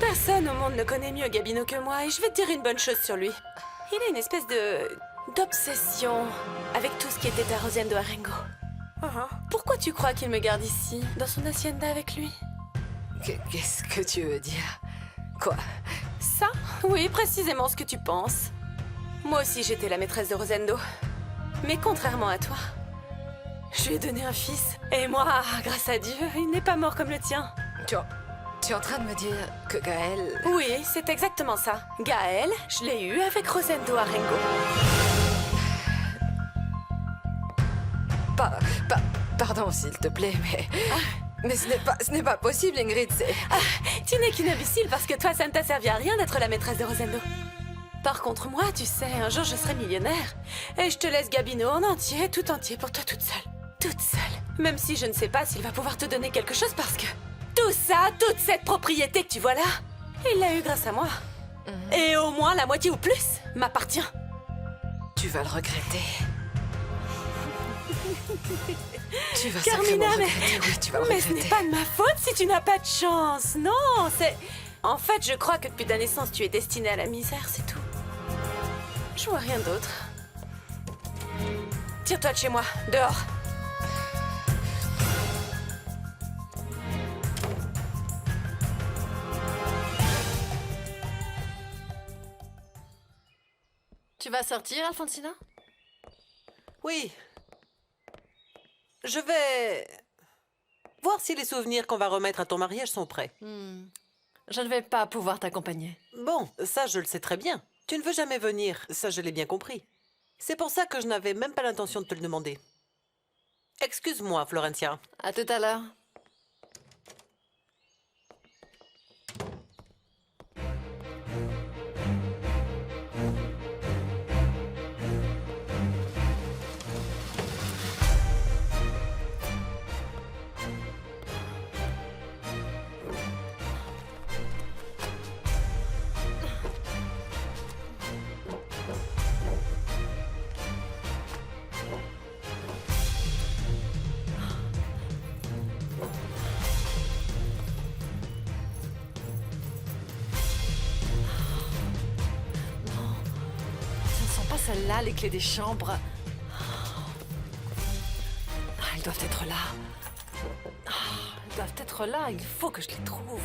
Personne au monde ne connaît mieux Gabino que moi et je vais te dire une bonne chose sur lui. Il a une espèce d'obsession avec tout ce qui était à Rosendo Arengo. Pourquoi tu crois qu'il me garde ici, dans son hacienda avec lui? Qu'est-ce que tu veux dire? Quoi? Ça? Oui, précisément ce que tu penses. Moi aussi, j'étais la maîtresse de Rosendo. Mais contrairement à toi, je lui ai donné un fils. Et moi, grâce à Dieu, il n'est pas mort comme le tien. Tu es en train de me dire que Gaël... Oui, c'est exactement ça. Gaël, je l'ai eu avec Rosendo Arengo. Pardon, s'il te plaît, mais ce n'est pas possible, Ingrid, c'est... Tu n'es qu'une imbécile parce que toi, ça ne t'a servi à rien d'être la maîtresse de Rosendo. Par contre, moi, tu sais, un jour, je serai millionnaire. Et je te laisse Gabino en entier, tout entier, pour toi toute seule. Toute seule. Même si je ne sais pas s'il va pouvoir te donner quelque chose parce que... Tout ça, toute cette propriété que tu vois là, il l'a eu grâce à moi. Et au moins la moitié ou plus m'appartient. Tu vas le regretter. Tu vas Carmina, sacrément regretter, oui, tu vas le mais regretter. ce n'est pas de ma faute si tu n'as pas de chance. Non, c'est... En fait, je crois que depuis ta naissance, tu es destinée à la misère, c'est tout. Je vois rien d'autre. Tire-toi de chez moi, dehors. Tu vas sortir, Alfonsina? Oui. Je vais voir si les souvenirs qu'on va remettre à ton mariage sont prêts. Je ne vais pas pouvoir t'accompagner. Bon, ça, je le sais très bien. Tu ne veux jamais venir, ça, je l'ai bien compris. C'est pour ça que je n'avais même pas l'intention de te le demander. Excuse-moi, Florencia. À tout à l'heure. Ce ne sont pas celles-là, les clés des chambres. Elles doivent être là. Elles doivent être là, il faut que je les trouve.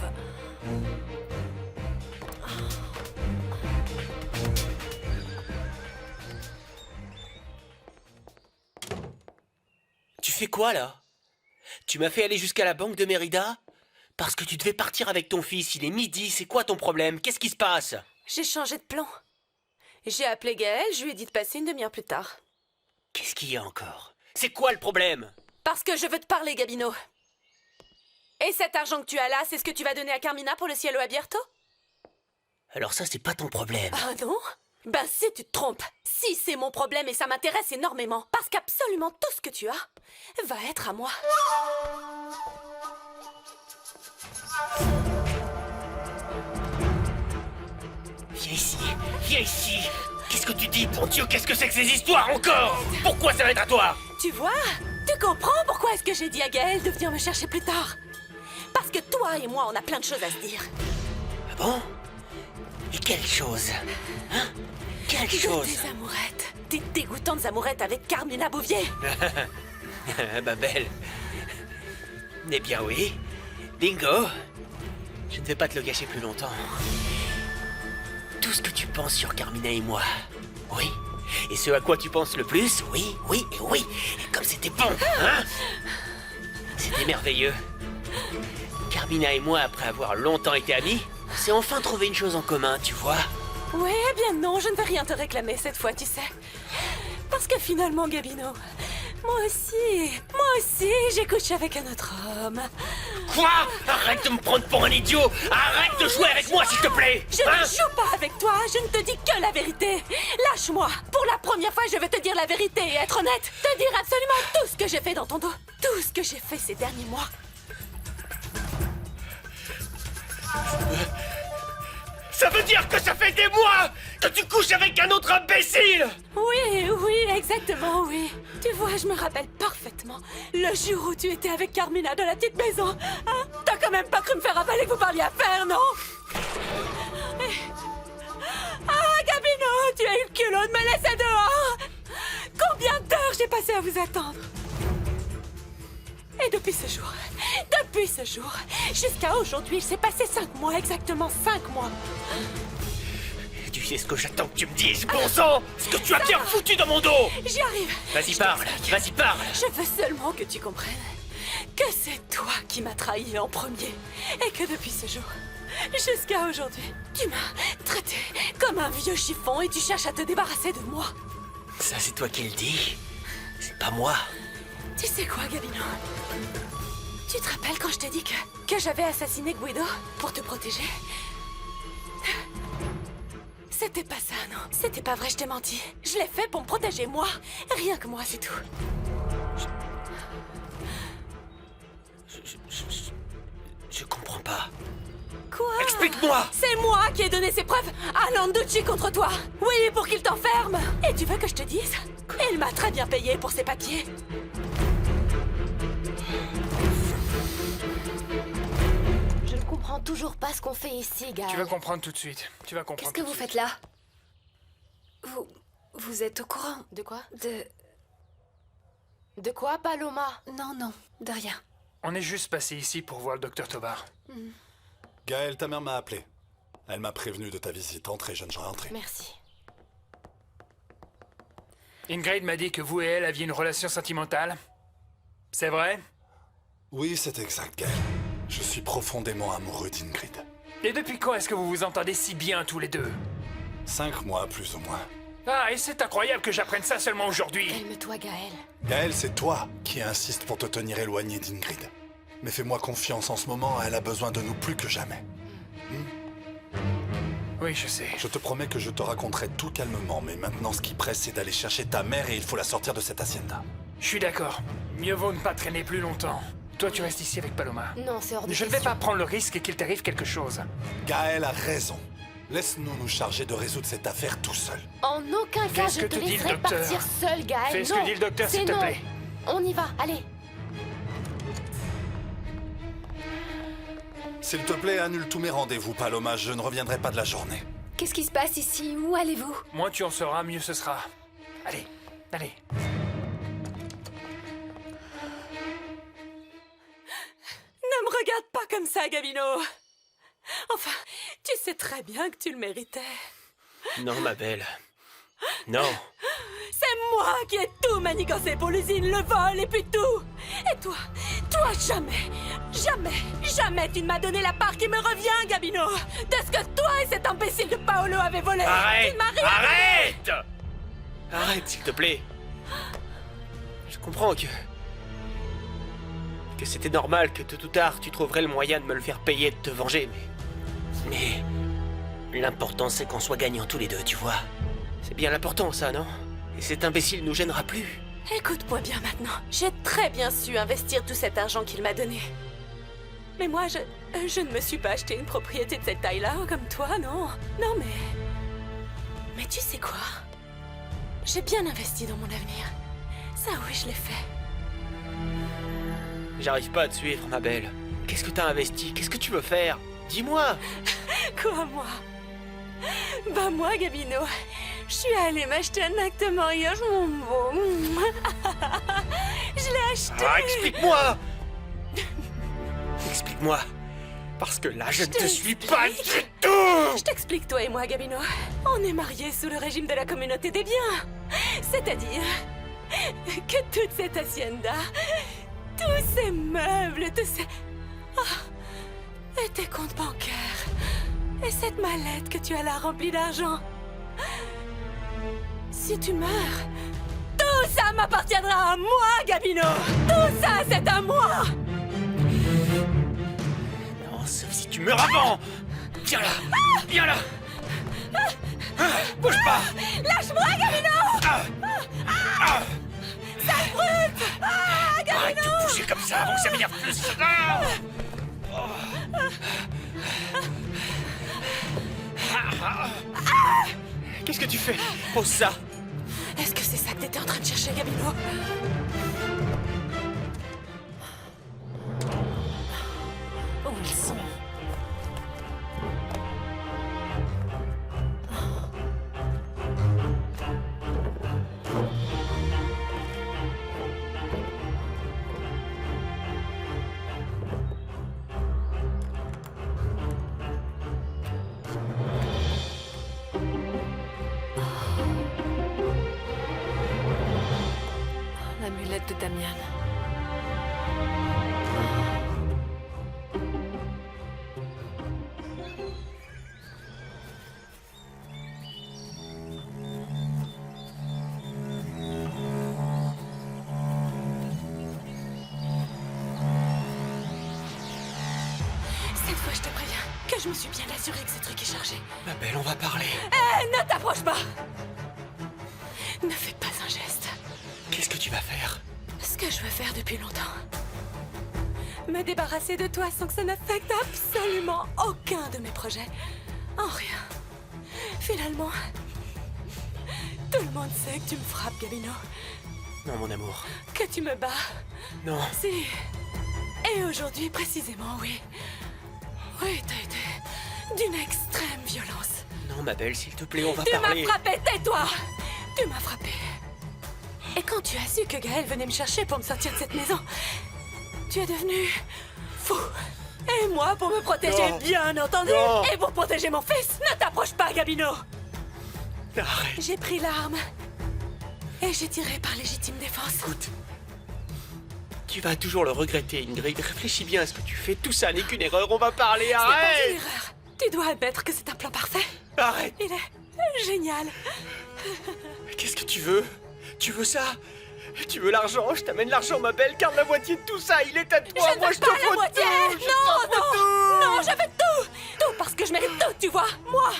Tu fais quoi, là? Tu m'as fait aller jusqu'à la banque de Mérida? Parce que tu devais partir avec ton fils, il est midi, c'est quoi ton problème? Qu'est-ce qui se passe? J'ai changé de plan. J'ai appelé Gaël, je lui ai dit de passer une demi-heure plus tard. Qu'est-ce qu'il y a encore? C'est quoi le problème? Parce que je veux te parler, Gabino. Et cet argent que tu as là, c'est ce que tu vas donner à Carmina pour le cielo abierto? Alors ça, c'est pas ton problème. Ah non? Ben si tu te trompes. Si c'est mon problème et ça m'intéresse énormément. Parce qu'absolument tout ce que tu as va être à moi. Viens ici, viens ici. Qu'est-ce que tu dis, bon Dieu, qu'est-ce que c'est que ces histoires encore? Pourquoi ça va être à toi? Tu vois? Tu comprends pourquoi est-ce que j'ai dit à Gaël de venir me chercher plus tard? Parce que toi et moi, on a plein de choses à se dire. Ah bon? Et quelle chose? Hein? Quelle chose? Des amourettes. Des dégoûtantes amourettes avec Carmina Bouvier. Ma belle. Eh bien oui. Bingo. Je ne vais pas te le gâcher plus longtemps. Tout ce que tu penses sur Carmina et moi. Oui. Et ce à quoi tu penses le plus, oui, oui et oui. Et comme c'était bon, hein? C'était merveilleux. Carmina et moi, après avoir longtemps été amis, c'est enfin trouvé une chose en commun, tu vois. Oui, eh bien non, je ne vais rien te réclamer cette fois, tu sais. Parce que finalement, Gabino, moi aussi, j'ai couché avec un autre homme. Quoi? Arrête de me prendre pour un idiot! Arrête de jouer avec moi, s'il te plaît! Je ne joue pas avec toi, je ne te dis que la vérité. Lâche-moi. Pour la première fois, je vais te dire la vérité et être honnête. Te dire absolument tout ce que j'ai fait dans ton dos. Tout ce que j'ai fait ces derniers mois. Ça veut dire que ça fait des mois que tu couches avec un autre imbécile! Oui, oui, exactement, oui. Tu vois, je me rappelle parfaitement le jour où tu étais avec Carmina dans la petite maison. Hein? T'as quand même pas cru me faire avaler que vous parliez affaires, non? Ah, Gabino, tu as eu le culot de me laisser dehors! Combien d'heures j'ai passé à vous attendre? Et depuis ce jour, jusqu'à aujourd'hui, il s'est passé 5 mois, exactement 5 mois. Et tu sais ce que j'attends que tu me dises, bon sang! Ce que tu as bien foutu dans mon dos! J'y arrive. Vas-y, parle! Vas-y, parle! Je veux seulement que tu comprennes que c'est toi qui m'as trahi en premier. Et que depuis ce jour, jusqu'à aujourd'hui, tu m'as traité comme un vieux chiffon et tu cherches à te débarrasser de moi. Ça, c'est toi qui le dis. C'est pas moi. Tu sais quoi, Gabino? Tu te rappelles quand je t'ai dit que j'avais assassiné Guido pour te protéger? C'était pas ça, non. C'était pas vrai, je t'ai menti. Je l'ai fait pour me protéger, moi. Rien que moi, c'est tout. Je comprends pas. Quoi? Explique-moi! C'est moi qui ai donné ces preuves à Landucci contre toi. Oui, pour qu'il t'enferme. Et tu veux que je te dise? Il m'a très bien payé pour ses papiers. Je ne comprends toujours pas ce qu'on fait ici, Gaël. Tu vas comprendre tout de suite. Tu vas comprendre. Qu'est-ce que vous faites là? Vous êtes au courant De quoi? de... De quoi, Paloma? Non, de rien. On est juste passé ici pour voir le docteur Tobar. Gaël, ta mère m'a appelé. Elle m'a prévenu de ta visite. Entrez, jeune gens, entrez. Merci. Ingrid m'a dit que vous et elle aviez une relation sentimentale. C'est vrai? Oui, c'est exact, Gaël. Je suis profondément amoureux d'Ingrid. Et depuis quand est-ce que vous vous entendez si bien tous les deux? 5 mois, plus ou moins. Ah, et c'est incroyable que j'apprenne ça seulement aujourd'hui. Calme-toi, Gaël. Gaël, c'est toi qui insiste pour te tenir éloigné d'Ingrid. Mais fais-moi confiance, en ce moment, elle a besoin de nous plus que jamais. Oui, je sais. Je te promets que je te raconterai tout calmement, mais maintenant ce qui presse, c'est d'aller chercher ta mère et il faut la sortir de cette hacienda. Je suis d'accord. Mieux vaut ne pas traîner plus longtemps. Toi, tu restes ici avec Paloma. Non, c'est hors de Je ne vais question. pas prendre le risque qu'il t'arrive quelque chose. Gaël a raison. Laisse-nous nous charger de résoudre cette affaire tout seul. En aucun cas, Qu'est-ce je que te te dit le laisserai docteur? partir seul, Gaël. Fais ce Non, que dit le docteur, c'est s'il te non. plaît. On y va, allez. S'il te plaît, annule tous mes rendez-vous, Paloma. Je ne reviendrai pas de la journée. Qu'est-ce qui se passe ici? Où allez-vous? Moins tu en sauras, mieux ce sera. Allez, allez. Ne me regarde pas comme ça, Gabino. Enfin, tu sais très bien que tu le méritais. Non, ma belle. Non. C'est moi qui ai tout manigancé pour l'usine, le vol et puis tout. Et toi, jamais tu ne m'as donné la part qui me revient, Gabino. De ce que toi et cet imbécile de Paolo avaient volé. Arrête! Il m'a rien Arrête! Arrête, s'il te plaît. Je comprends que c'était normal que tôt ou tard tu trouverais le moyen de me le faire payer et de te venger, mais l'important c'est qu'on soit gagnants tous les deux, tu vois. C'est bien l'important, ça, non? Et cet imbécile nous gênera plus. Écoute-moi bien maintenant. J'ai très bien su investir tout cet argent qu'il m'a donné. Mais moi, je ne me suis pas acheté une propriété de cette taille-là, comme toi, non. Non, mais tu sais quoi? J'ai bien investi dans mon avenir. Ça, oui, je l'ai fait. J'arrive pas à te suivre, ma belle. Qu'est-ce que t'as investi? Qu'est-ce que tu veux faire? Dis-moi! Quoi, moi? Bah moi, Gabino, je suis allée m'acheter un acte de mariage, mon beau. Je l'ai acheté. Ah, explique-moi! Explique-moi. Parce que là, je ne te suis pas du tout! Je t'explique, toi et moi, Gabino. On est mariés sous le régime de la communauté des biens. C'est-à-dire que toute cette hacienda, tous ces meubles, tous ces... Oh, et tes comptes bancaires, et cette mallette que tu as là remplie d'argent. Si tu meurs, tout ça m'appartiendra à moi, Gabino. Tout ça, c'est à moi. Non, sauf si tu meurs avant! Viens là! Viens là! Bouge pas! Lâche-moi, Gabino. Ça brûle. Arrête de bouger comme ça avant que ça m'énerve plus! Ah! Qu'est-ce que tu fais? Pose ça. Est-ce que c'est ça que t'étais en train de chercher, Gabino? Où ils sont? L'amulette de Damian. Cette fois, je te préviens que je me suis bien assurée que ce truc est chargé. Ma belle, on va parler. Ne t'approche pas! Ne fais pas un geste. Qu'est-ce que tu vas faire? Ce que je veux faire depuis longtemps. Me débarrasser de toi sans que ça n'affecte absolument aucun de mes projets. En rien. Finalement, tout le monde sait que tu me frappes, Gabino. Non, mon amour. Que tu me bats. Non. Si. Et aujourd'hui, précisément, oui. Oui, t'as été d'une extrême violence. Non, ma belle, s'il te plaît, on va Tu m'as parler. frappé, tais-toi! Tu m'as frappé. Et quand tu as su que Gaël venait me chercher pour me sortir de cette maison, tu es devenu fou. Et moi, pour me protéger, Non. bien entendu, Non. et pour protéger mon fils, ne t'approche pas, Gabino. Arrête. J'ai pris l'arme et j'ai tiré par légitime défense. Écoute. Tu vas toujours le regretter, Ingrid. Réfléchis bien à ce que tu fais. Tout ça n'est qu'une erreur. On va parler. C'est pas une Arrête. erreur. Tu dois admettre que c'est un plan parfait. Arrête. Il est génial. Qu'est-ce que tu veux? Tu veux ça? Tu veux l'argent? Je t'amène l'argent, ma belle. Garde la moitié de tout ça. Il est à toi. Je ne Moi, veux je pas t'offre la moitié. tout. Je Non, t'offre non, tout. non, je veux tout. Tout parce que je mérite tout, tu vois. Moi,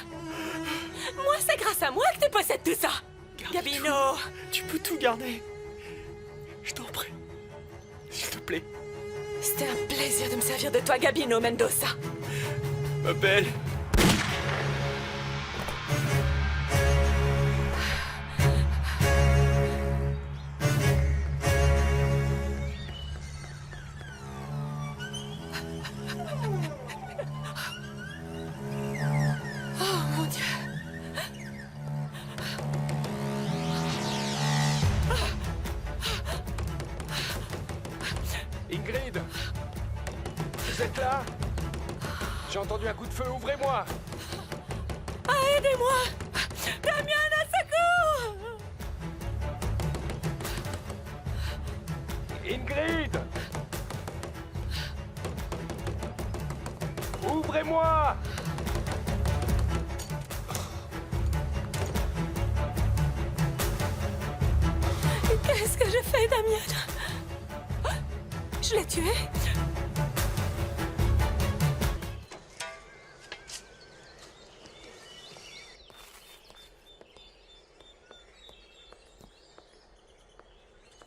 c'est grâce à moi que tu possèdes tout ça. Garde Gabino. tout. Tu peux tout garder. Je t'en prie. S'il te plaît. C'était un plaisir de me servir de toi, Gabino Mendoza. Ma belle. Oh mon Dieu. Ingrid! Vous êtes là? J'ai entendu un coup de feu, ouvrez-moi! Ah, aidez-moi. Damien, à secours. Ingrid! Ouvrez-moi! Qu'est-ce que j'ai fait, Damien? Je l'ai tué?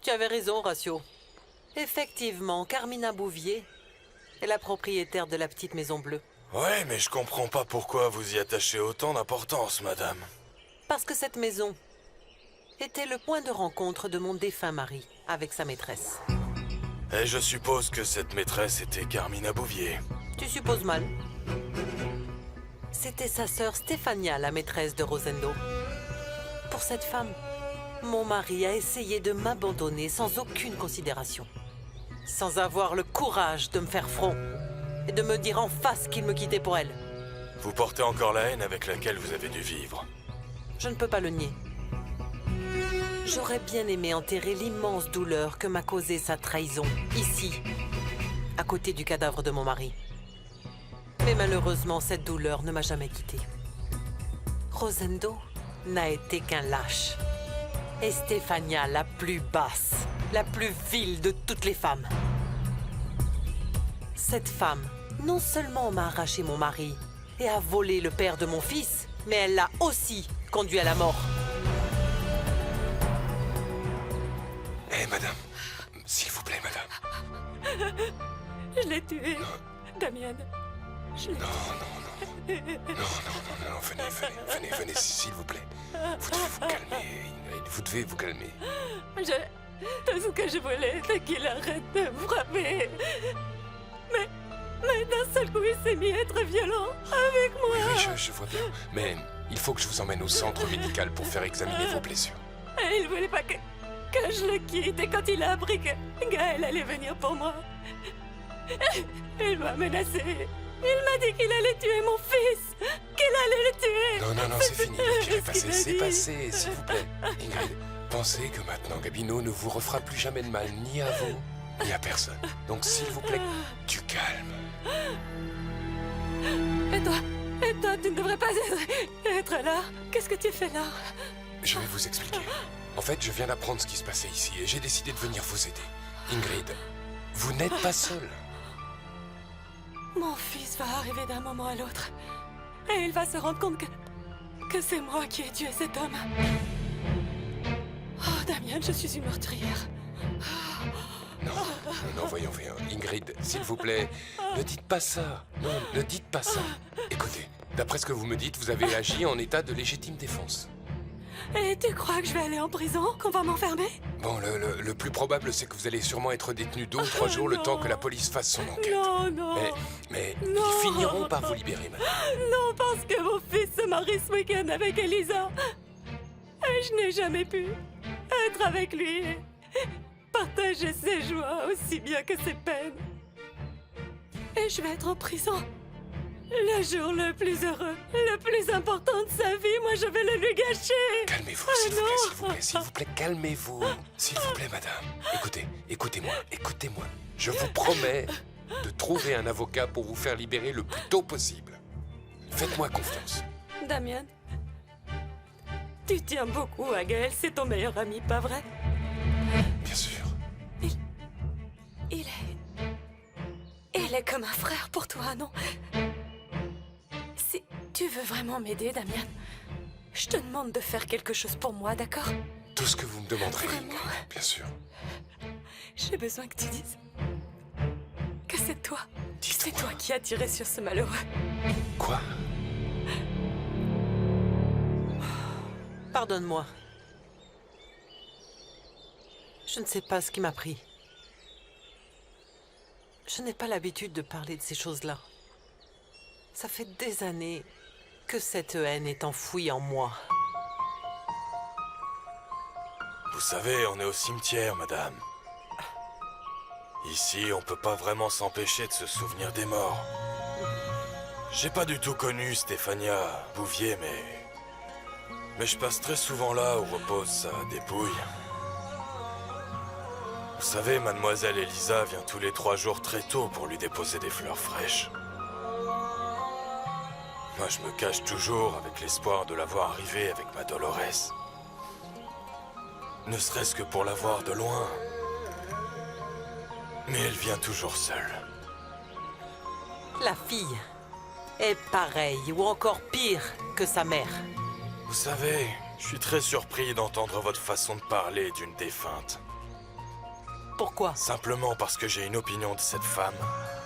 Tu avais raison, Ratio. Effectivement, Carmina Bouvier est la propriétaire de la petite maison bleue. Ouais, mais je comprends pas pourquoi vous y attachez autant d'importance, madame. Parce que cette maison était le point de rencontre de mon défunt mari avec sa maîtresse. Et je suppose que cette maîtresse était Carmina Bouvier. Tu supposes mal. C'était sa sœur Stéphania, la maîtresse de Rosendo. Pour cette femme, mon mari a essayé de m'abandonner sans aucune considération. Sans avoir le courage de me faire front et de me dire en face qu'il me quittait pour elle. Vous portez encore la haine avec laquelle vous avez dû vivre. Je ne peux pas le nier. J'aurais bien aimé enterrer l'immense douleur que m'a causée sa trahison, ici, à côté du cadavre de mon mari. Mais malheureusement, cette douleur ne m'a jamais quittée. Rosendo n'a été qu'un lâche. Et Stéphania, la plus basse, la plus vile de toutes les femmes. Cette femme, non seulement m'a arraché mon mari et a volé le père de mon fils, mais elle l'a aussi conduit à la mort. Eh, madame. S'il vous plaît, madame. Je l'ai tué, Damien. Je l'ai tué. Non, non, non. Non, venez, s'il vous plaît. Vous devez vous calmer, Ingrid, vous devez vous calmer. Tout ce que je voulais, c'est qu'il arrête de me frapper. Mais d'un seul coup, il s'est mis à être violent avec moi. Oui, je vois bien. Mais il faut que je vous emmène au centre médical pour faire examiner vos blessures. Et il voulait pas que je le quitte. Et quand il a appris que Gaël allait venir pour moi, il m'a menacé. Il m'a dit qu'il allait tuer mon fils. Qu'il allait le tuer. Non, c'est fini. Le pire est Ce qu'il passé, m'a c'est dit. passé, s'il vous plaît. Ingrid, pensez que maintenant, Gabino ne vous refera plus jamais de mal, ni à vous, ni à personne. Donc, s'il vous plaît, du calme. Et toi, tu ne devrais pas être là. Qu'est-ce que tu fais là? Je vais vous expliquer. En fait, je viens d'apprendre ce qui se passait ici et j'ai décidé de venir vous aider. Ingrid, vous n'êtes pas seule. Mon fils va arriver d'un moment à l'autre. Et il va se rendre compte que c'est moi qui ai tué cet homme. Oh, Damien, je suis une meurtrière. Non, voyons. Ingrid, s'il vous plaît, ne dites pas ça. Non, ne dites pas ça. Écoutez, d'après ce que vous me dites, vous avez agi en état de légitime défense. Et tu crois que je vais aller en prison? Qu'on va m'enfermer? Bon, le plus probable, c'est que vous allez sûrement être détenu 2 ou 3 jours le temps que la police fasse son enquête. Non. Mais Non. ils finiront par vous libérer, madame. Non, parce que mon fils se marie ce week-end avec Elisa. Et je n'ai jamais pu être avec lui et partager ses joies aussi bien que ses peines. Et je vais être en prison. Le jour le plus heureux, le plus important de sa vie, moi je vais le lui gâcher. Calmez-vous, non. s'il vous plaît, calmez-vous. S'il vous plaît, madame. Écoutez-moi. Je vous promets de trouver un avocat pour vous faire libérer le plus tôt possible. Faites-moi confiance. Damien, tu tiens beaucoup à Gaël, c'est ton meilleur ami, pas vrai? Bien sûr. Il est comme un frère pour toi, non? Si tu veux vraiment m'aider, Damien, je te demande de faire quelque chose pour moi, d'accord? Tout ce que vous me demanderez, Vraiment? Ingrid, bien sûr. J'ai besoin que tu dises que c'est toi. Dites-moi. C'est toi qui as tiré sur ce malheureux. Quoi? Pardonne-moi. Je ne sais pas ce qui m'a pris. Je n'ai pas l'habitude de parler de ces choses-là. Ça fait des années que cette haine est enfouie en moi. Vous savez, on est au cimetière, madame. Ici, on peut pas vraiment s'empêcher de se souvenir des morts. J'ai pas du tout connu Stéphania Bouvier, mais je passe très souvent là où repose sa dépouille. Vous savez, mademoiselle Elisa vient tous les 3 jours très tôt pour lui déposer des fleurs fraîches. Moi, je me cache toujours avec l'espoir de la voir arriver avec ma Dolores. Ne serait-ce que pour la voir de loin. Mais elle vient toujours seule. La fille est pareille, ou encore pire que sa mère. Vous savez, je suis très surpris d'entendre votre façon de parler d'une défunte. Pourquoi? Simplement parce que j'ai une opinion de cette femme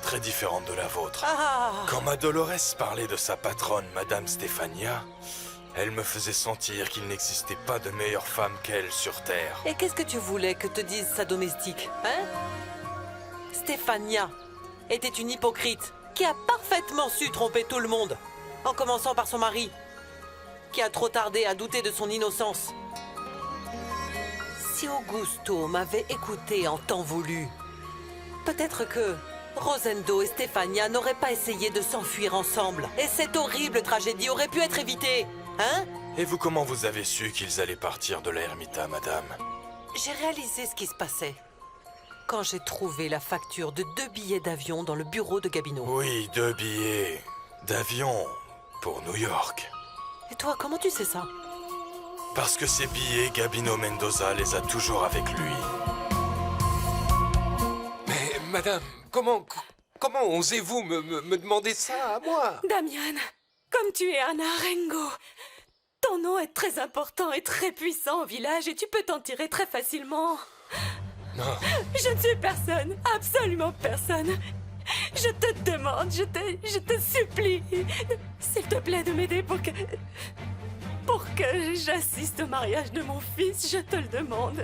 très différente de la vôtre. Ah! Quand ma Dolores parlait de sa patronne, Madame Stéphania, elle me faisait sentir qu'il n'existait pas de meilleure femme qu'elle sur Terre. Et qu'est-ce que tu voulais que te dise sa domestique, hein? Stéphania était une hypocrite qui a parfaitement su tromper tout le monde, en commençant par son mari, qui a trop tardé à douter de son innocence. Si Augusto m'avait écouté en temps voulu, peut-être que Rosendo et Stéphania n'auraient pas essayé de s'enfuir ensemble. Et cette horrible tragédie aurait pu être évitée, hein? Et vous, comment vous avez su qu'ils allaient partir de l'ermita, madame? J'ai réalisé ce qui se passait quand j'ai trouvé la facture de 2 billets d'avion dans le bureau de Gabino. Oui, 2 billets d'avion pour New York. Et toi, comment tu sais ça? Parce que ces billets, Gabino Mendoza les a toujours avec lui. Mais, madame, comment osez-vous me demander ça à moi? Damien, comme tu es un Arengo, ton nom est très important et très puissant au village et tu peux t'en tirer très facilement. Non. Je ne suis personne, absolument personne. Je te demande, je te supplie, s'il te plaît de m'aider pour que j'assiste au mariage de mon fils, je te le demande.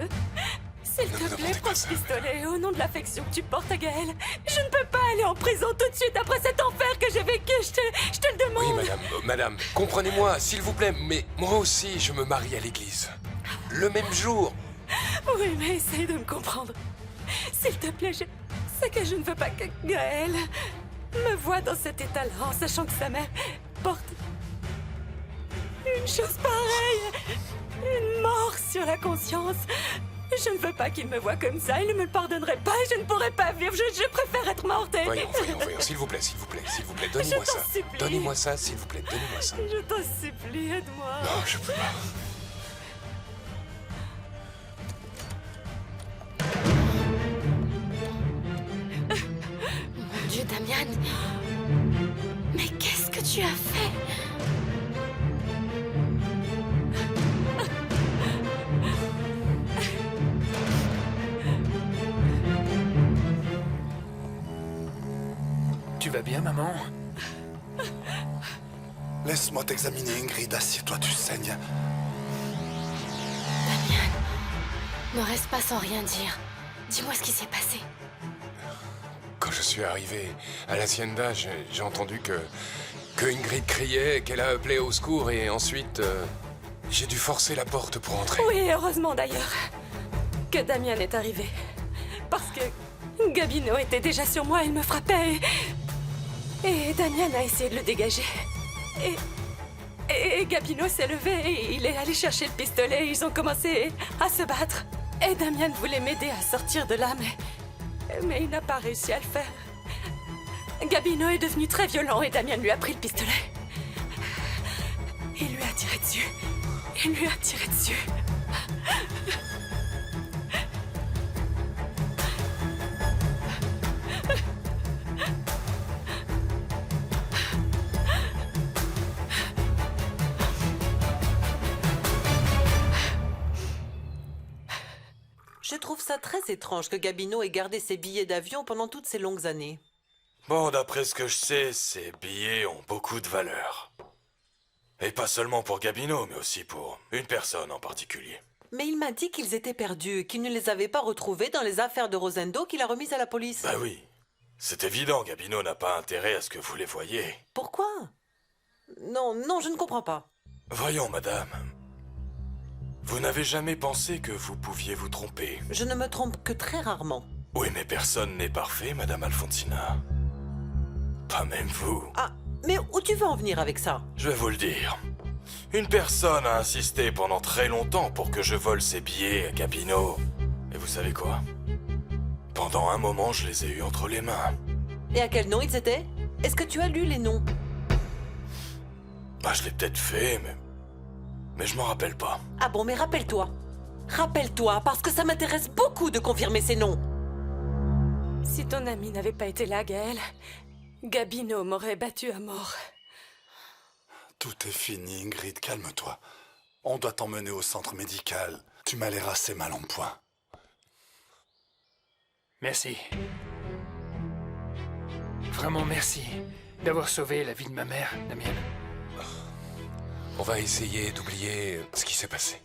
S'il te plaît, prends ce pistolet au nom de l'affection que tu portes à Gaël. Je ne peux pas aller en prison tout de suite après cet enfer que j'ai vécu, je te le demande. Oui, madame, comprenez-moi, s'il vous plaît, mais moi aussi, je me marie à l'église. Le même jour. Oui, mais essaye de me comprendre. S'il te plaît, c'est que je ne veux pas que Gaël me voie dans cet état-là en sachant que sa mère porte une chose pareille, une mort sur la conscience. Je ne veux pas qu'il me voie comme ça, il ne me le pardonnerait pas et je ne pourrais pas vivre, je préfère être morte. Voyons, s'il vous plaît, donnez-moi ça. supplie. Donnez-moi ça, s'il vous plaît, donnez-moi ça. Je t'en supplie, aide-moi. Non, je peux pas. Mon Dieu, Damian. Mais qu'est-ce que tu as fait? Tu vas bien, maman? Laisse-moi t'examiner, Ingrid. Assieds-toi, tu saignes. Damian, ne reste pas sans rien dire. Dis-moi ce qui s'est passé. Quand je suis arrivé à l'hacienda, j'ai entendu que Ingrid criait, qu'elle a appelé au secours et ensuite j'ai dû forcer la porte pour entrer. Oui, heureusement d'ailleurs que Damian est arrivé. Parce que Gabino était déjà sur moi, il me frappait et Damian a essayé de le dégager. Et Gabino s'est levé et il est allé chercher le pistolet et ils ont commencé à se battre. Et Damian voulait m'aider à sortir de là, mais il n'a pas réussi à le faire. Gabino est devenu très violent et Damian lui a pris le pistolet. Il lui a tiré dessus. Il lui a tiré dessus. Je trouve ça très étrange que Gabino ait gardé ses billets d'avion pendant toutes ces longues années. Bon, d'après ce que je sais, ces billets ont beaucoup de valeur. Et pas seulement pour Gabino, mais aussi pour une personne en particulier. Mais il m'a dit qu'ils étaient perdus, qu'il ne les avait pas retrouvés dans les affaires de Rosendo qu'il a remises à la police. Bah oui. C'est évident, Gabino n'a pas intérêt à ce que vous les voyiez. Pourquoi? Non, je ne comprends pas. Voyons, madame. Vous n'avez jamais pensé que vous pouviez vous tromper? Je ne me trompe que très rarement. Oui, mais personne n'est parfait, madame Alfonsina. Pas même vous. Ah, mais où tu veux en venir avec ça? Je vais vous le dire. Une personne a insisté pendant très longtemps pour que je vole ses billets à Gabino. Et vous savez quoi? Pendant un moment, je les ai eus entre les mains. Et à quel nom ils étaient? Est-ce que tu as lu les noms? Bah, je l'ai peut-être fait, mais je m'en rappelle pas. Ah bon, mais rappelle-toi. Rappelle-toi, parce que ça m'intéresse beaucoup de confirmer ces noms. Si ton ami n'avait pas été là, Gaël, Gabino m'aurait battu à mort. Tout est fini, Ingrid, calme-toi. On doit t'emmener au centre médical. Tu m'as l'air assez mal en point. Merci. Vraiment merci d'avoir sauvé la vie de ma mère, Damian. On va essayer d'oublier ce qui s'est passé.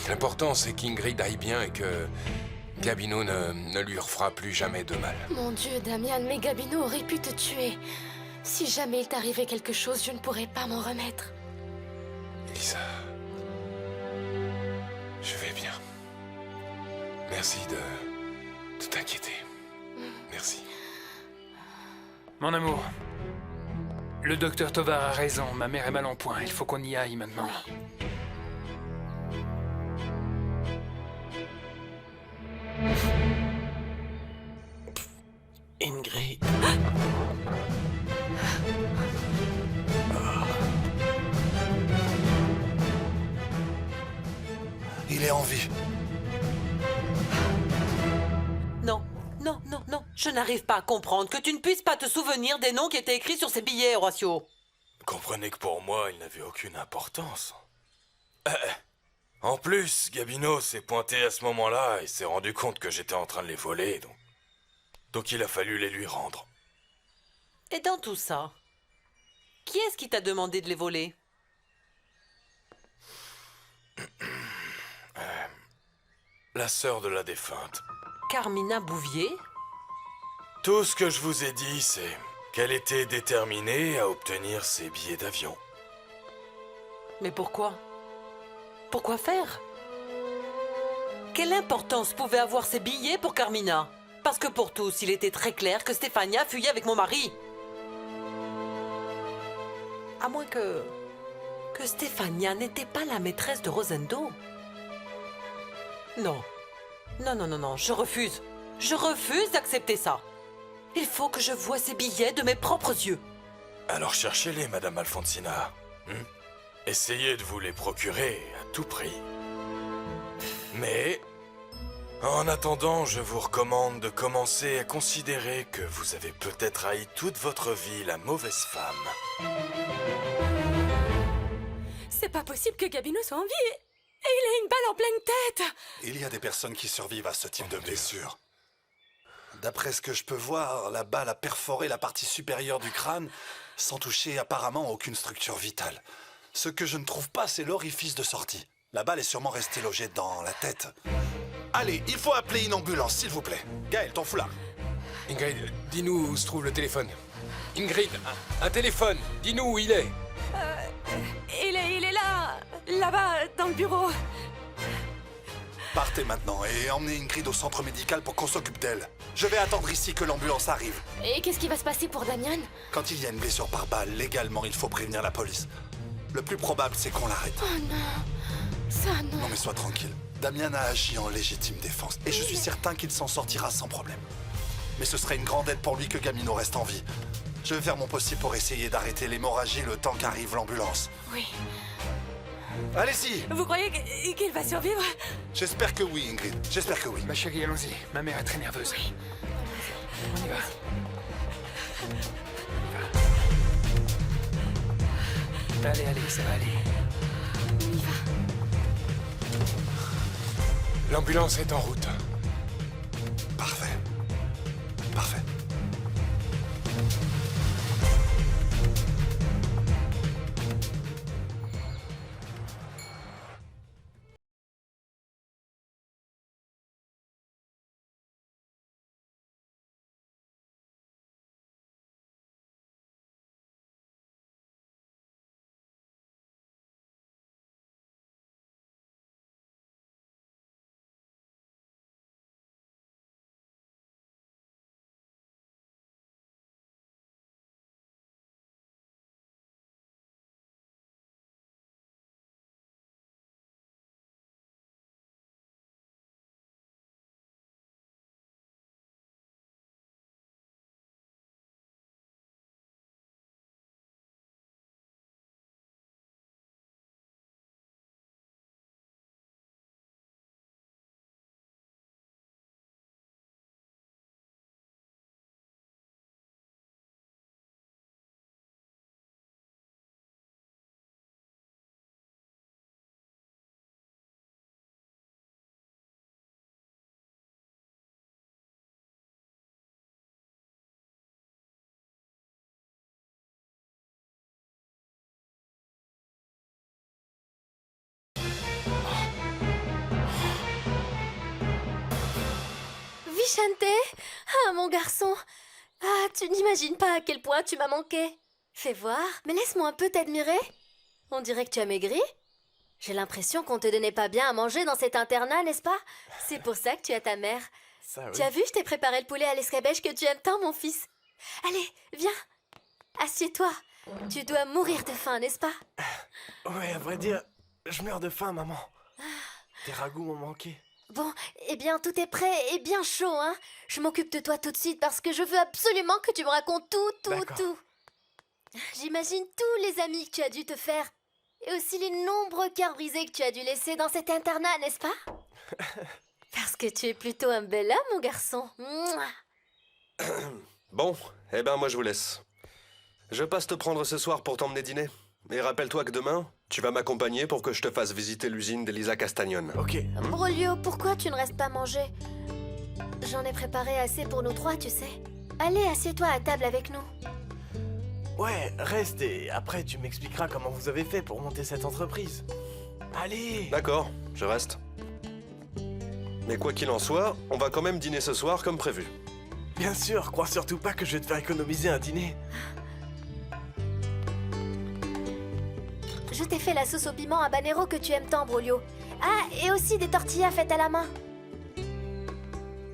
L'important, c'est qu'Ingrid aille bien et que Gabino ne lui refera plus jamais de mal. Mon Dieu, Damian, mais Gabino aurait pu te tuer. Si jamais il t'arrivait quelque chose, je ne pourrais pas m'en remettre. Elisa, je vais bien. Merci de t'inquiéter. Merci. Mon amour, le docteur Tovar a raison, ma mère est mal en point, il faut qu'on y aille maintenant. Ingrid. Il est en vie. Non. Je n'arrive pas à comprendre que tu ne puisses pas te souvenir des noms qui étaient écrits sur ces billets, Horatio. Comprenez que pour moi, ils n'avaient aucune importance. En plus, Gabino s'est pointé à ce moment-là et s'est rendu compte que j'étais en train de les voler, Donc il a fallu les lui rendre. Et dans tout ça, qui est-ce qui t'a demandé de les voler? La sœur de la défunte. Carmina Bouvier? Tout ce que je vous ai dit, c'est qu'elle était déterminée à obtenir ses billets d'avion. Mais pourquoi? Pourquoi faire? Quelle importance pouvaient avoir ces billets pour Carmina? Parce que pour tous, il était très clair que Stefania fuyait avec mon mari. À moins que Stefania n'était pas la maîtresse de Rosendo. Non. Non, je refuse. Je refuse d'accepter ça. Il faut que je voie ces billets de mes propres yeux. Alors cherchez-les, Madame Alfonsina. Essayez de vous les procurer à tout prix. Mais, en attendant, je vous recommande de commencer à considérer que vous avez peut-être haï toute votre vie la mauvaise femme. C'est pas possible que Gabino soit en vie et il a une balle en pleine tête. Il y a des personnes qui survivent à ce type de blessure. D'après ce que je peux voir, la balle a perforé la partie supérieure du crâne sans toucher apparemment aucune structure vitale. Ce que je ne trouve pas, c'est l'orifice de sortie. La balle est sûrement restée logée dans la tête. Allez, il faut appeler une ambulance, s'il vous plaît. Gaël, ton foulard. Ingrid, dis-nous où se trouve le téléphone. Ingrid, un téléphone. Dis-nous où il est. Il est là, là-bas, dans le bureau. Partez maintenant et emmenez Ingrid au centre médical pour qu'on s'occupe d'elle. Je vais attendre ici que l'ambulance arrive. Et qu'est-ce qui va se passer pour Damian? Quand il y a une blessure par balle, légalement, il faut prévenir la police. Le plus probable, c'est qu'on l'arrête. Oh non, ça non. Non mais sois tranquille. Damien a agi en légitime défense et je suis certain qu'il s'en sortira sans problème. Mais ce serait une grande aide pour lui que Gamino reste en vie. Je vais faire mon possible pour essayer d'arrêter l'hémorragie le temps qu'arrive l'ambulance. Oui. Allez-y! Vous croyez qu'il va survivre? J'espère que oui, Ingrid. J'espère que oui. Ma chérie, allons-y. Ma mère est très nerveuse. Oui. On y va. Allez, ça va aller. On y va. L'ambulance est en route. Parfait. Parfait. Vicente? Ah, mon garçon. Ah, tu n'imagines pas à quel point tu m'as manqué. Fais voir, mais laisse-moi un peu t'admirer. On dirait que tu as maigri. J'ai l'impression qu'on te donnait pas bien à manger dans cet internat, n'est-ce pas? C'est pour ça que tu as ta mère. Ça, oui. Tu as vu, je t'ai préparé le poulet à l'escabeche que tu aimes tant, mon fils. Allez, viens. Assieds-toi. Tu dois mourir de faim, n'est-ce pas? Ouais, à vrai dire, je meurs de faim, maman. Tes ragoûts m'ont manqué. Bon, eh bien, tout est prêt et bien chaud, hein. Je m'occupe de toi tout de suite parce que je veux absolument que tu me racontes tout. J'imagine tous les amis que tu as dû te faire. Et aussi les nombreux cœurs brisés que tu as dû laisser dans cet internat, n'est-ce pas? Parce que tu es plutôt un bel homme, mon garçon. Mouah. Bon, eh ben moi je vous laisse. Je passe te prendre ce soir pour t'emmener dîner. Et rappelle-toi que demain, tu vas m'accompagner pour que je te fasse visiter l'usine d'Elisa Castagnone. Ok. Brolio, pourquoi tu ne restes pas manger? J'en ai préparé assez pour nous trois, tu sais. Allez, assieds-toi à table avec nous. Ouais, reste et après tu m'expliqueras comment vous avez fait pour monter cette entreprise. Allez! D'accord, je reste. Mais quoi qu'il en soit, on va quand même dîner ce soir comme prévu. Bien sûr, crois surtout pas que je vais te faire économiser un dîner. Je t'ai fait la sauce au piment habanero que tu aimes tant, Brolio. Ah, et aussi des tortillas faites à la main.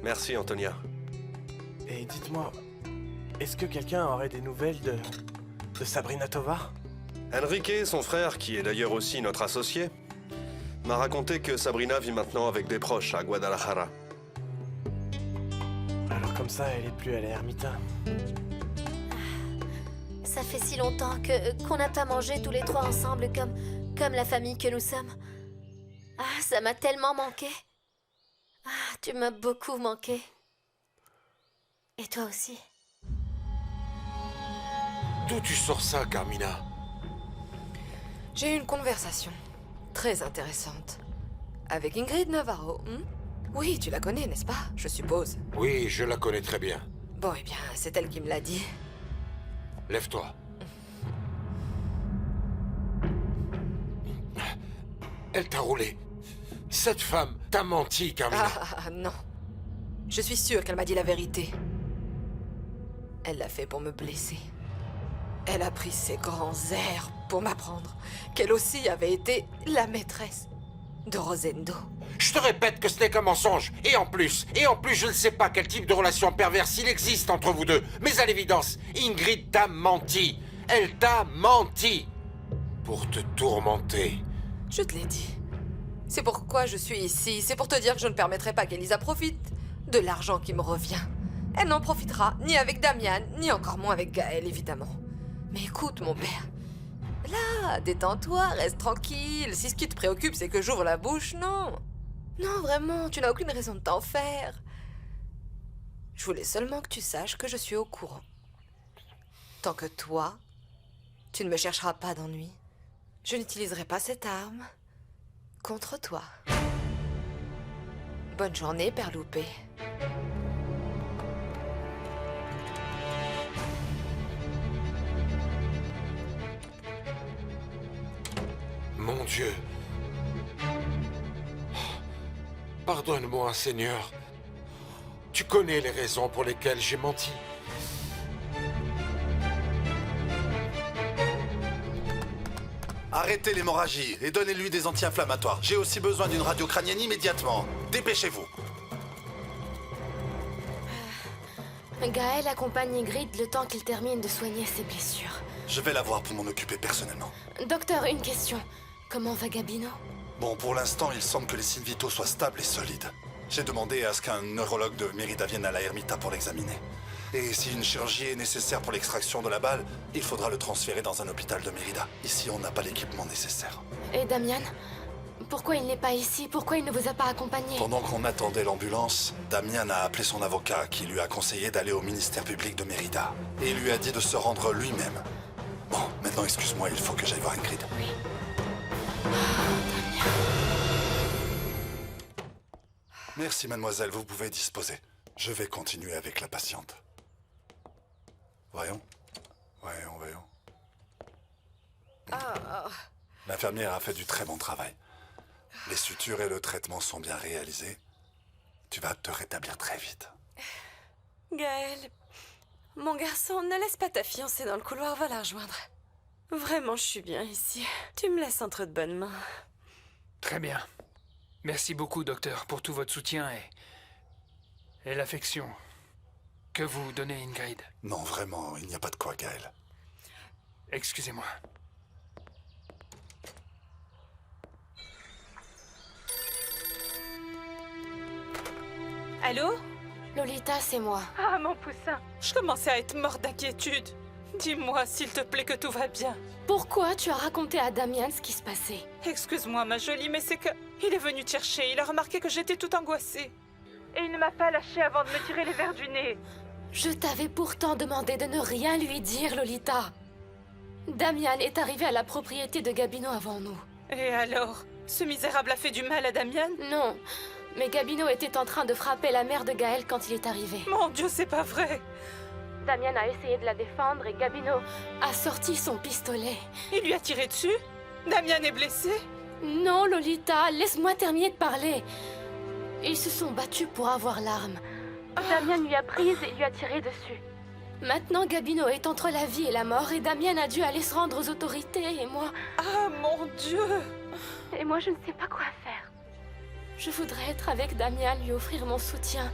Merci, Antonia. Et dites-moi, est-ce que quelqu'un aurait des nouvelles de Sabrina Tovar? Enrique, son frère, qui est d'ailleurs aussi notre associé, m'a raconté que Sabrina vit maintenant avec des proches à Guadalajara. Alors comme ça, elle est plus à la Ermita. Ça fait si longtemps qu'on n'a pas mangé tous les trois ensemble comme la famille que nous sommes. Ah, ça m'a tellement manqué. Ah, tu m'as beaucoup manqué. Et toi aussi. D'où tu sors ça, Carmina? J'ai eu une conversation très intéressante avec Ingrid Navarro. Oui, tu la connais, n'est-ce pas? Je suppose. Oui, je la connais très bien. Bon, eh bien, c'est elle qui me l'a dit. Lève-toi. Elle t'a roulé. Cette femme t'a menti, Carmina. Non. Je suis sûre qu'elle m'a dit la vérité. Elle l'a fait pour me blesser. Elle a pris ses grands airs pour m'apprendre qu'elle aussi avait été la maîtresse de Rosendo. Je te répète que ce n'est qu'un mensonge. Et en plus, je ne sais pas quel type de relation perverse il existe entre vous deux. Mais à l'évidence, Ingrid t'a menti. Elle t'a menti. Pour te tourmenter. Je te l'ai dit. C'est pourquoi je suis ici. C'est pour te dire que je ne permettrai pas qu'Elisa profite de l'argent qui me revient. Elle n'en profitera ni avec Damian, ni encore moins avec Gaël, évidemment. Mais écoute, mon père. Là, détends-toi, reste tranquille. Si ce qui te préoccupe, c'est que j'ouvre la bouche, non. Non, vraiment, tu n'as aucune raison de t'en faire. Je voulais seulement que tu saches que je suis au courant. Tant que toi, tu ne me chercheras pas d'ennui, je n'utiliserai pas cette arme contre toi. Bonne journée, Père Loupé. Mon Dieu. Pardonne-moi, Seigneur. Tu connais les raisons pour lesquelles j'ai menti. Arrêtez l'hémorragie et donnez-lui des anti-inflammatoires. J'ai aussi besoin d'une radio crânienne immédiatement. Dépêchez-vous. Gaël accompagne Ingrid le temps qu'il termine de soigner ses blessures. Je vais la voir pour m'en occuper personnellement. Docteur, une question. Comment va Gabino? Bon, pour l'instant, il semble que les signes vitaux soient stables et solides. J'ai demandé à ce qu'un neurologue de Mérida vienne à la Ermita pour l'examiner. Et si une chirurgie est nécessaire pour l'extraction de la balle, il faudra le transférer dans un hôpital de Mérida. Ici, on n'a pas l'équipement nécessaire. Et Damian? Pourquoi il n'est pas ici? Pourquoi il ne vous a pas accompagné? Pendant qu'on attendait l'ambulance, Damian a appelé son avocat qui lui a conseillé d'aller au ministère public de Mérida. Et il lui a dit de se rendre lui-même. Bon, maintenant, excuse-moi, il faut que j'aille voir Ingrid. Oui. Merci, mademoiselle, vous pouvez disposer. Je vais continuer avec la patiente. Voyons. Voyons. L'infirmière a fait du très bon travail. Les sutures et le traitement sont bien réalisés. Tu vas te rétablir très vite. Gaël, mon garçon, ne laisse pas ta fiancée dans le couloir, va la rejoindre. Vraiment, je suis bien ici. Tu me laisses entre de bonnes mains. Très bien. Merci beaucoup, docteur, pour tout votre soutien et l'affection que vous donnez à Ingrid. Non, vraiment, il n'y a pas de quoi, Gaël. Excusez-moi. Allô? Lolita, c'est moi. Ah, mon poussin, je commençais à être morte d'inquiétude. Dis-moi, s'il te plaît, que tout va bien. Pourquoi tu as raconté à Damian ce qui se passait? Excuse-moi, ma jolie, mais c'est que... Il est venu te chercher, il a remarqué que j'étais toute angoissée. Et il ne m'a pas lâché avant de me tirer les verres du nez. Je t'avais pourtant demandé de ne rien lui dire, Lolita. Damian est arrivé à la propriété de Gabino avant nous. Et alors? Ce misérable a fait du mal à Damian? Non, Mais Gabino était en train de frapper la mère de Gaël quand il est arrivé. Mon Dieu, c'est pas vrai. Damien a essayé de la défendre et Gabino a sorti son pistolet. Il lui a tiré dessus? Damien est blessé? Non, Lolita, laisse-moi terminer de parler. Ils se sont battus pour avoir l'arme. Damien lui a prise et lui a tiré dessus. Maintenant, Gabino est entre la vie et la mort et Damien a dû aller se rendre aux autorités et moi... Ah, mon Dieu! Et moi, je ne sais pas quoi faire. Je voudrais être avec Damien, lui offrir mon soutien.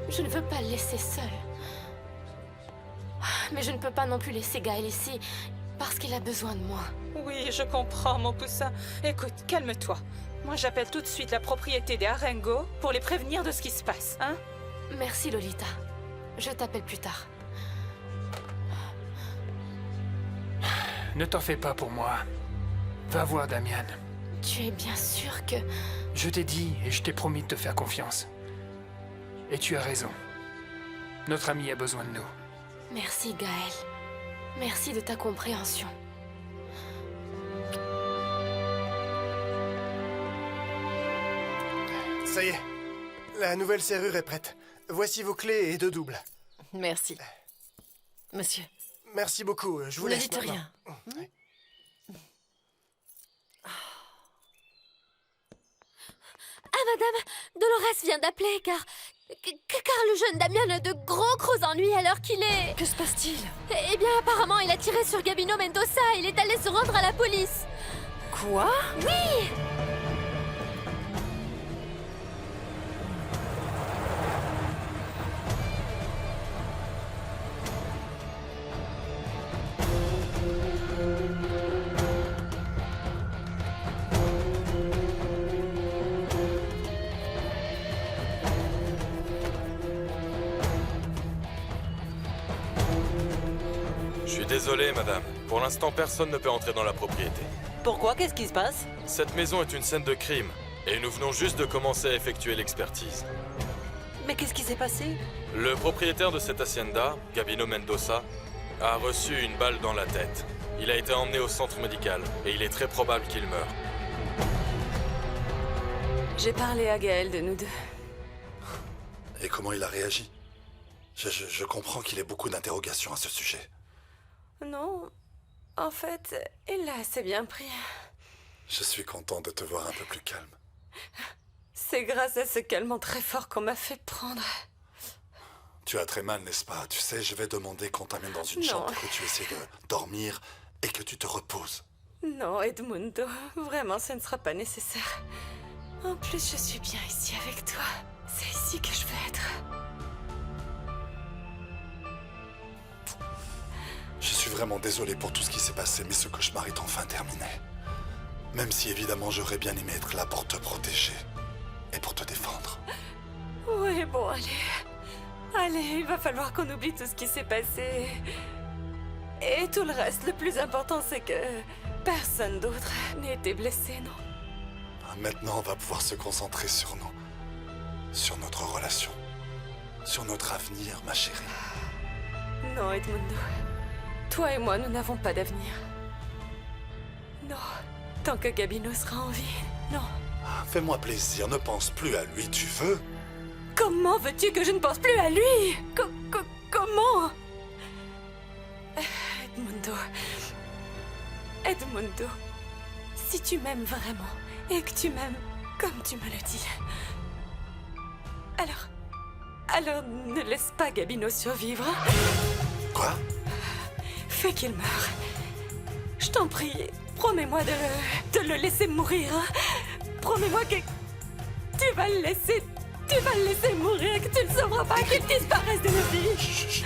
Je ne veux pas le laisser seul. Mais je ne peux pas non plus laisser Gaël ici, parce qu'il a besoin de moi. Oui, je comprends, mon poussin. Écoute, calme-toi. Moi, j'appelle tout de suite la propriété des Arengo pour les prévenir de ce qui se passe, hein? Merci, Lolita. Je t'appelle plus tard. Ne t'en fais pas pour moi. Va voir Damian. Tu es bien sûr que... Je t'ai dit et je t'ai promis de te faire confiance. Et tu as raison. Notre ami a besoin de nous. Merci, Gaël. Merci de ta compréhension. Ça y est, la nouvelle serrure est prête. Voici vos clés et 2 doubles. Merci. Monsieur. Merci beaucoup, je vous Ne laisse dites maintenant. rien. Oui. Ah, madame, Dolores vient d'appeler car le jeune Damien a de gros ennuis alors qu'il est... Que se passe-t-il? Eh bien, apparemment, il a tiré sur Gabino Mendoza et il est allé se rendre à la police. Quoi? Oui! Je suis désolé, madame. Pour l'instant, personne ne peut entrer dans la propriété. Pourquoi? Qu'est-ce qui se passe? Cette maison est une scène de crime, et nous venons juste de commencer à effectuer l'expertise. Mais qu'est-ce qui s'est passé? Le propriétaire de cette hacienda, Gabino Mendoza, a reçu une balle dans la tête. Il a été emmené au centre médical, et il est très probable qu'il meure. J'ai parlé à Gaël de nous deux. Et comment il a réagi? Je comprends qu'il ait beaucoup d'interrogations à ce sujet. Non, en fait, il l'a assez bien pris. Je suis content de te voir un peu plus calme. C'est grâce à ce calmant très fort qu'on m'a fait prendre. Tu as très mal, n'est-ce pas? Tu sais, je vais demander qu'on t'amène dans une Non. chambre, que tu essaies de dormir et que tu te reposes. Non, Edmundo, vraiment, ce ne sera pas nécessaire. En plus, je suis bien ici avec toi. C'est ici que je veux être. Je suis vraiment désolé pour tout ce qui s'est passé, mais ce cauchemar est enfin terminé. Même si, évidemment, j'aurais bien aimé être là pour te protéger et pour te défendre. Oui, bon, allez. Allez, il va falloir qu'on oublie tout ce qui s'est passé. Et tout le reste, le plus important, c'est que personne d'autre n'a été blessé, non? Maintenant, on va pouvoir se concentrer sur nous, sur notre relation, sur notre avenir, ma chérie. Non, Edmundo. Toi et moi, nous n'avons pas d'avenir. Non. Tant que Gabino sera en vie, non. Fais-moi plaisir, ne pense plus à lui, tu veux? Comment veux-tu que je ne pense plus à lui? Comment? Edmundo. Edmundo. Si tu m'aimes vraiment, et que tu m'aimes comme tu me le dis, alors ne laisse pas Gabino survivre. Quoi? Fais qu'il meure. Je t'en prie, promets-moi de le laisser mourir. Promets-moi que tu vas le laisser mourir, que tu ne sauveras pas, qu'il disparaisse de nos vies.